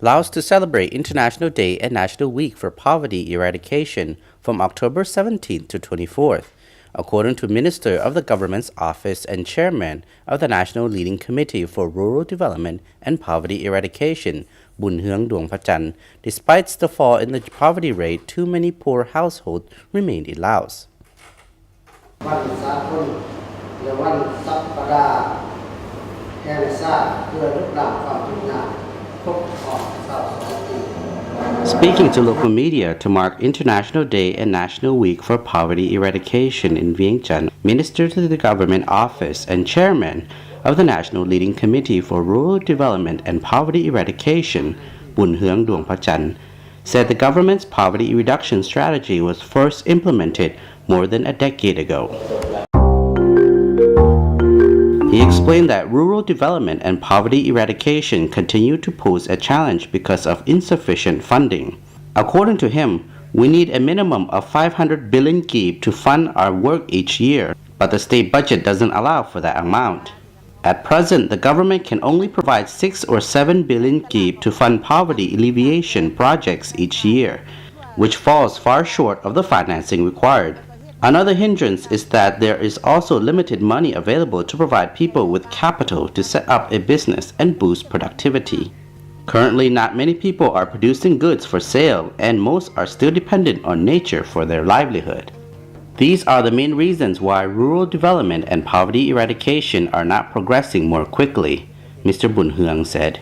Laos to celebrate International Day and National Week for Poverty Eradication from October 17th to 24th, according to Minister of the Government's Office and Chairman of the National Leading Committee for Rural Development and Poverty Eradication, Bounheuang Douangphachanh. Despite the fall in the poverty rate, too many poor households remained in Laos. Speaking to local media to mark International Day and National Week for Poverty Eradication in Vientiane, Minister to the Government Office and Chairman of the National Leading Committee for Rural Development and Poverty Eradication, Bounheuang Douangphachanh, said the government's poverty reduction strategy was first implemented more than a decade ago. He explained that rural development and poverty eradication continue to pose a challenge because of insufficient funding. According to him, we need a minimum of 500 billion kip to fund our work each year, but the state budget doesn't allow for that amount. At present, the government can only provide 6 or 7 billion kip to fund poverty alleviation projects each year, which falls far short of the financing required. Another hindrance is that there is also limited money available to provide people with capital to set up a business and boost productivity. Currently, not many people are producing goods for sale, and most are still dependent on nature for their livelihood. These are the main reasons why rural development and poverty eradication are not progressing more quickly, Mr. Bounheuang said.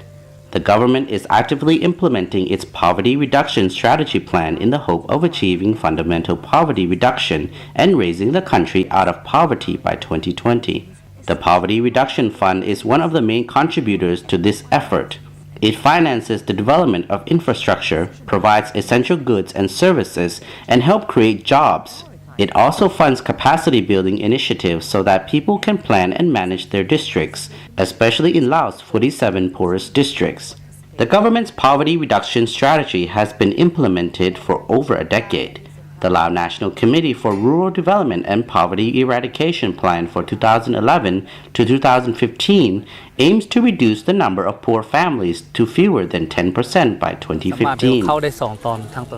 The government is actively implementing its poverty reduction strategy plan in the hope of achieving fundamental poverty reduction and raising the country out of poverty by 2020. The Poverty Reduction Fund is one of the main contributors to this effort. It finances the development of infrastructure, provides essential goods and services, and helps create jobs. It also funds capacity building initiatives so that people can plan and manage their districts, especially in Laos' 47 poorest districts. The government's poverty reduction strategy has been implemented for over a decade. The Lao National Committee for Rural Development and Poverty Eradication Plan for 2011 to 2015 aims to reduce the number of poor families to fewer than 10% by 2015.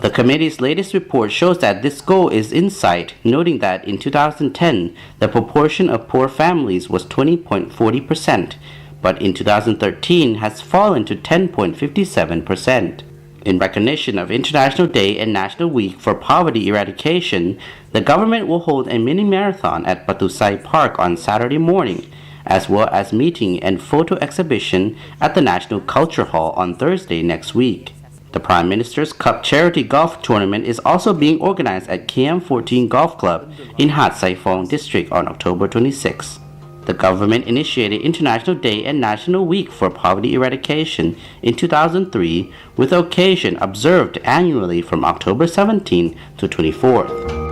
The committee's latest report shows that this goal is in sight, noting that in 2010, the proportion of poor families was 20.40%, but in 2013 has fallen to 10.57%. In recognition of International Day and National Week for Poverty Eradication, the government will hold a mini-marathon at Patusai Park on Saturday morning, as well as meeting and photo exhibition at the National Culture Hall on Thursday next week. The Prime Minister's Cup charity golf tournament is also being organized at KM14 Golf Club in Hat Sai Phong District on October 26. The government initiated International Day and National Week for Poverty Eradication in 2003, with the occasion observed annually from October 17 to 24th.